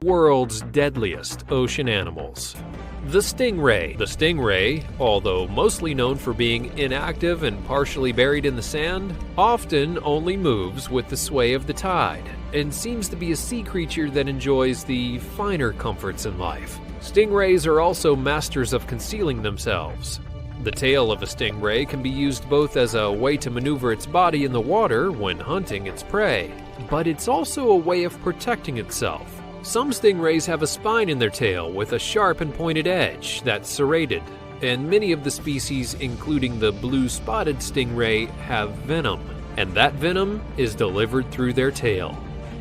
World's deadliest ocean animals. The stingray. The stingray, although mostly known for being inactive and partially buried in the sand, often only moves with the sway of the tide, and seems to be a sea creature that enjoys the finer comforts in life. Stingrays are also masters of concealing themselves. The tail of a stingray can be used both as a way to maneuver its body in the water when hunting its prey, but it's also a way of protecting itself. Some stingrays have a spine in their tail with a sharp and pointed edge that's serrated, and many of the species, including the blue-spotted stingray, have venom, and that venom is delivered through their tail.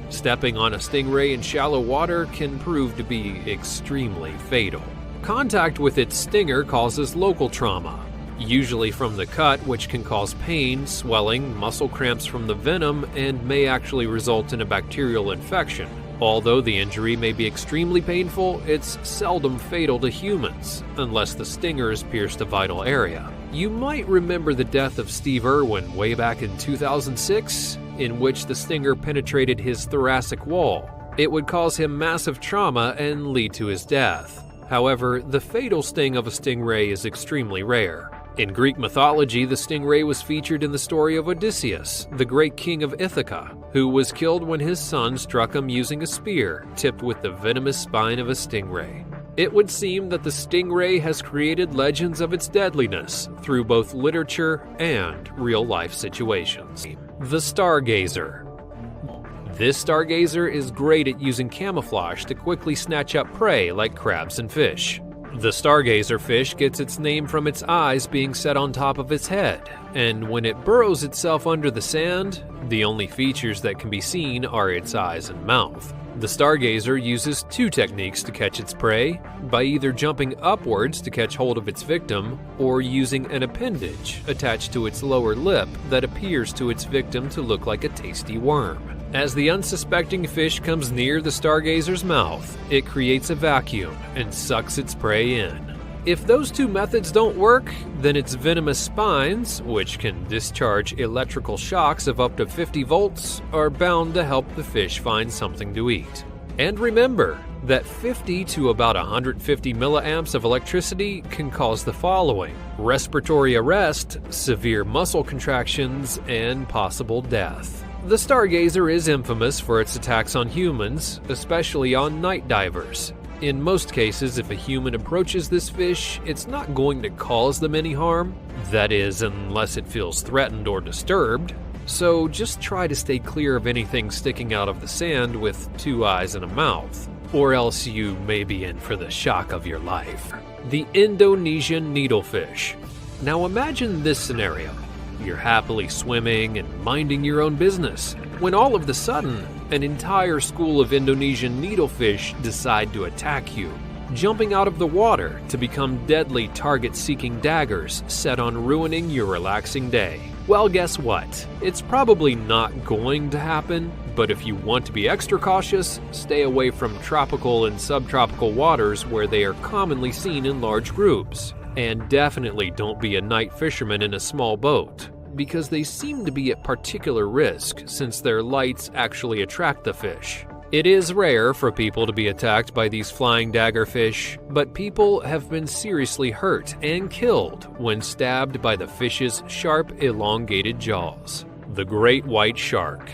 Stepping on a stingray in shallow water can prove to be extremely fatal. Contact with its stinger causes local trauma, usually from the cut, which can cause pain, swelling, muscle cramps from the venom, and may actually result in a bacterial infection. Although the injury may be extremely painful, it's seldom fatal to humans, unless the stinger has pierced a vital area. You might remember the death of Steve Irwin way back in 2006, in which the stinger penetrated his thoracic wall. It would cause him massive trauma and lead to his death. However, the fatal sting of a stingray is extremely rare. In Greek mythology, the stingray was featured in the story of Odysseus, the great king of Ithaca, who was killed when his son struck him using a spear tipped with the venomous spine of a stingray. It would seem that the stingray has created legends of its deadliness through both literature and real-life situations. The stargazer. This stargazer is great at using camouflage to quickly snatch up prey like crabs and fish. The stargazer fish gets its name from its eyes being set on top of its head, and when it burrows itself under the sand, the only features that can be seen are its eyes and mouth. The stargazer uses two techniques to catch its prey, by either jumping upwards to catch hold of its victim, or using an appendage attached to its lower lip that appears to its victim to look like a tasty worm. As the unsuspecting fish comes near the stargazer's mouth, it creates a vacuum and sucks its prey in. If those two methods don't work, then its venomous spines, which can discharge electrical shocks of up to 50 volts, are bound to help the fish find something to eat. And remember that 50 to about 150 milliamps of electricity can cause the following: respiratory arrest, severe muscle contractions, and possible death. The stargazer is infamous for its attacks on humans, especially on night divers. In most cases, if a human approaches this fish, it's not going to cause them any harm. That is, unless it feels threatened or disturbed. So just try to stay clear of anything sticking out of the sand with two eyes and a mouth, or else you may be in for the shock of your life. The Indonesian needlefish. Now imagine this scenario. You're happily swimming and minding your own business, when all of a sudden, an entire school of Indonesian needlefish decide to attack you, jumping out of the water to become deadly target-seeking daggers set on ruining your relaxing day. Well, guess what? It's probably not going to happen, but if you want to be extra cautious, stay away from tropical and subtropical waters where they are commonly seen in large groups. And definitely don't be a night fisherman in a small boat, because they seem to be at particular risk since their lights actually attract the fish. It is rare for people to be attacked by these flying daggerfish, but people have been seriously hurt and killed when stabbed by the fish's sharp, elongated jaws. The great white shark.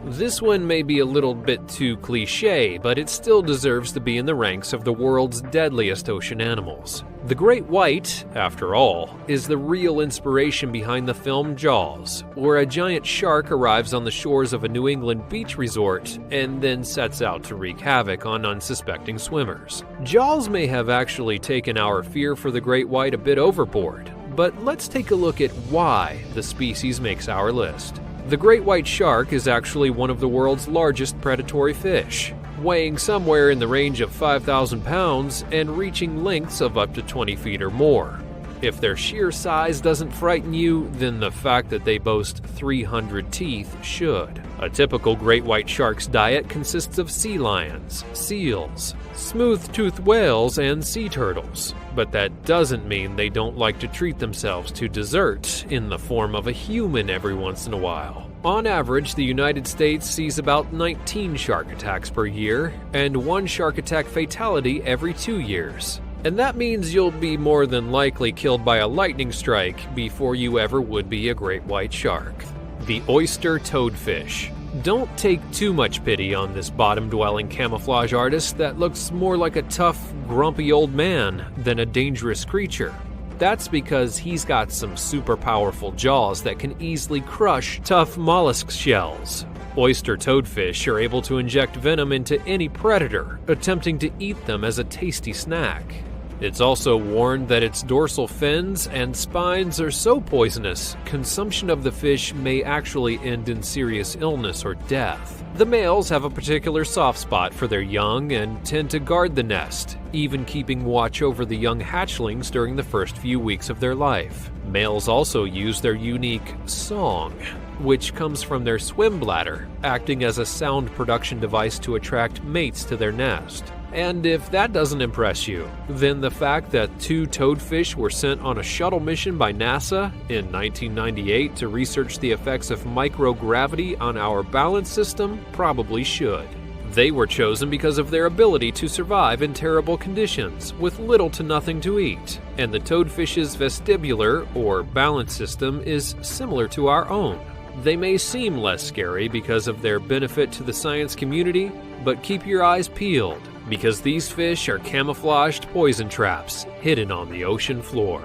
This one may be a little bit too cliche, but it still deserves to be in the ranks of the world's deadliest ocean animals. The great white, after all, is the real inspiration behind the film Jaws, where a giant shark arrives on the shores of a New England beach resort and then sets out to wreak havoc on unsuspecting swimmers. Jaws may have actually taken our fear for the great white a bit overboard, but let's take a look at why the species makes our list. The great white shark is actually one of the world's largest predatory fish, weighing somewhere in the range of 5,000 pounds and reaching lengths of up to 20 feet or more. If their sheer size doesn't frighten you, then the fact that they boast 300 teeth should. A typical great white shark's diet consists of sea lions, seals, smooth-toothed whales, and sea turtles. But that doesn't mean they don't like to treat themselves to dessert in the form of a human every once in a while. On average, the United States sees about 19 shark attacks per year, and 1 shark attack fatality every 2 years. And that means you'll be more than likely killed by a lightning strike before you ever would be a great white shark. The oyster toadfish. Don't take too much pity on this bottom-dwelling camouflage artist that looks more like a tough, grumpy old man than a dangerous creature. That's because he's got some super powerful jaws that can easily crush tough mollusk shells. Oyster toadfish are able to inject venom into any predator attempting to eat them as a tasty snack. It's also warned that its dorsal fins and spines are so poisonous, consumption of the fish may actually end in serious illness or death. The males have a particular soft spot for their young and tend to guard the nest, even keeping watch over the young hatchlings during the first few weeks of their life. Males also use their unique song, which comes from their swim bladder, acting as a sound production device to attract mates to their nest. And if that doesn't impress you, then the fact that 2 toadfish were sent on a shuttle mission by NASA in 1998 to research the effects of microgravity on our balance system probably should. They were chosen because of their ability to survive in terrible conditions with little to nothing to eat, and the toadfish's vestibular, or balance system, is similar to our own. They may seem less scary because of their benefit to the science community, but keep your eyes peeled, because these fish are camouflaged poison traps hidden on the ocean floor.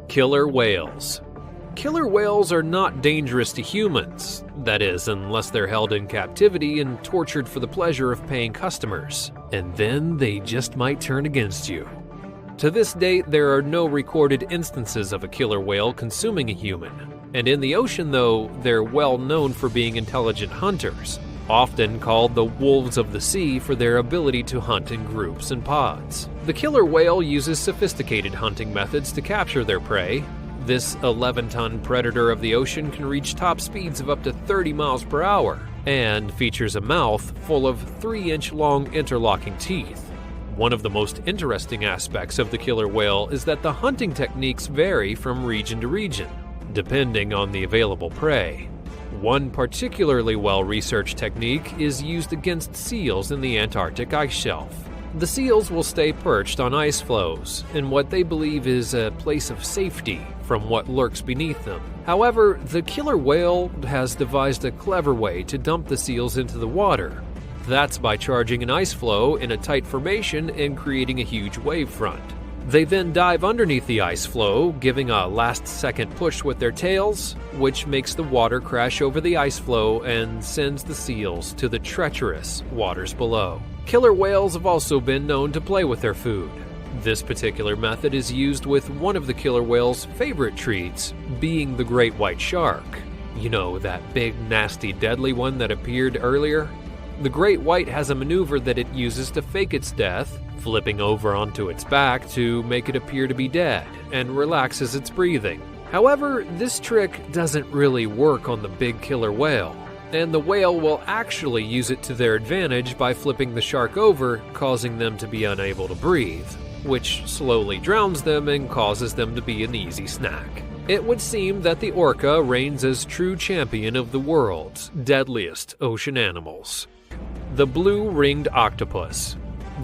Killer whales. Killer whales are not dangerous to humans, that is, unless they're held in captivity and tortured for the pleasure of paying customers, and then they just might turn against you. To this date, there are no recorded instances of a killer whale consuming a human, and in the ocean, though, they're well known for being intelligent hunters, often called the wolves of the sea for their ability to hunt in groups and pods. The killer whale uses sophisticated hunting methods to capture their prey. This 11-ton predator of the ocean can reach top speeds of up to 30 miles per hour and features a mouth full of 3-inch long interlocking teeth. One of the most interesting aspects of the killer whale is that the hunting techniques vary from region to region, depending on the available prey. One particularly well-researched technique is used against seals in the Antarctic ice shelf. The seals will stay perched on ice floes in what they believe is a place of safety from what lurks beneath them. However, the killer whale has devised a clever way to dump the seals into the water. That's by charging an ice floe in a tight formation and creating a huge wave front. They then dive underneath the ice floe, giving a last-second push with their tails, which makes the water crash over the ice floe and sends the seals to the treacherous waters below. Killer whales have also been known to play with their food. This particular method is used with one of the killer whale's favorite treats, being the great white shark. You know, that big, nasty, deadly one that appeared earlier? The great white has a maneuver that it uses to fake its death, flipping over onto its back to make it appear to be dead, and relaxes its breathing. However, this trick doesn't really work on the big killer whale, and the whale will actually use it to their advantage by flipping the shark over, causing them to be unable to breathe, which slowly drowns them and causes them to be an easy snack. It would seem that the orca reigns as true champion of the world's deadliest ocean animals. The blue-ringed octopus.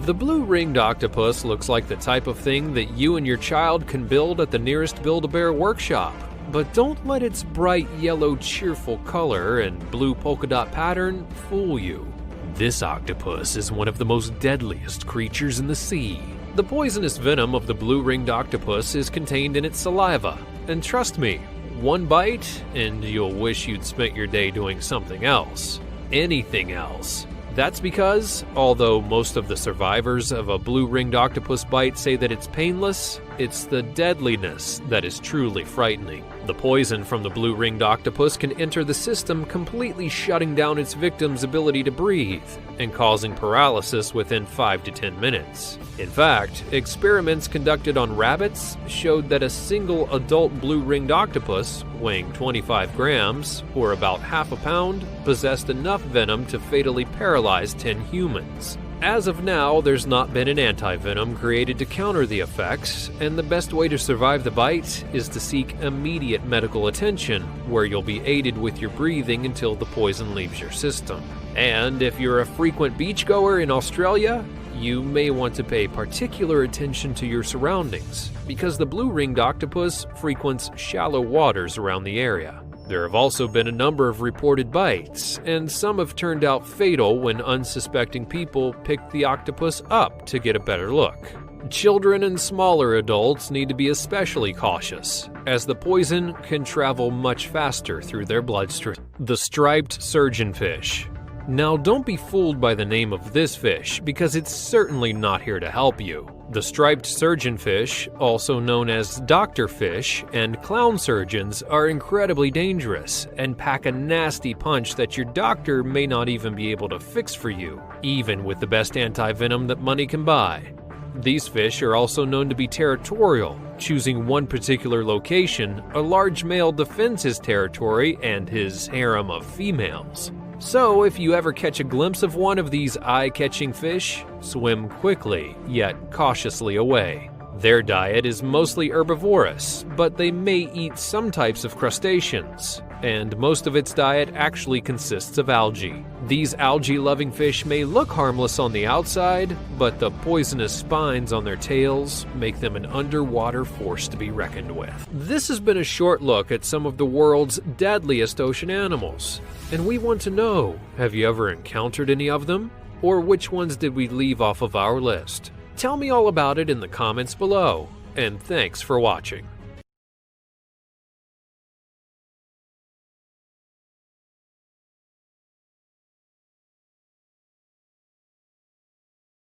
The blue-ringed octopus looks like the type of thing that you and your child can build at the nearest Build-A-Bear workshop. But don't let its bright yellow cheerful color and blue polka dot pattern fool you. This octopus is one of the most deadliest creatures in the sea. The poisonous venom of the blue-ringed octopus is contained in its saliva, and trust me, one bite and you'll wish you'd spent your day doing something else. Anything else. That's because, although most of the survivors of a blue-ringed octopus bite say that it's painless, it's the deadliness that is truly frightening. The poison from the blue-ringed octopus can enter the system, completely shutting down its victim's ability to breathe and causing paralysis within 5 to 10 minutes. In fact, experiments conducted on rabbits showed that a single adult blue-ringed octopus, weighing 25 grams, or about half a pound, possessed enough venom to fatally paralyze 10 humans. As of now, there's not been an anti-venom created to counter the effects, and the best way to survive the bite is to seek immediate medical attention, where you'll be aided with your breathing until the poison leaves your system. And if you're a frequent beachgoer in Australia, you may want to pay particular attention to your surroundings, because the blue-ringed octopus frequents shallow waters around the area. There have also been a number of reported bites, and some have turned out fatal when unsuspecting people picked the octopus up to get a better look. Children and smaller adults need to be especially cautious, as the poison can travel much faster through their bloodstream. The striped surgeonfish. Now, don't be fooled by the name of this fish, because it's certainly not here to help you. The striped surgeonfish, also known as doctorfish, and clown surgeons are incredibly dangerous and pack a nasty punch that your doctor may not even be able to fix for you, even with the best anti-venom that money can buy. These fish are also known to be territorial. Choosing one particular location, a large male defends his territory and his harem of females. So, if you ever catch a glimpse of one of these eye-catching fish, swim quickly, yet cautiously away. Their diet is mostly herbivorous, but they may eat some types of crustaceans, and most of its diet actually consists of algae. These algae-loving fish may look harmless on the outside, but the poisonous spines on their tails make them an underwater force to be reckoned with. This has been a short look at some of the world's deadliest ocean animals, and we want to know, have you ever encountered any of them? Or which ones did we leave off of our list? Tell me all about it in the comments below, and thanks for watching.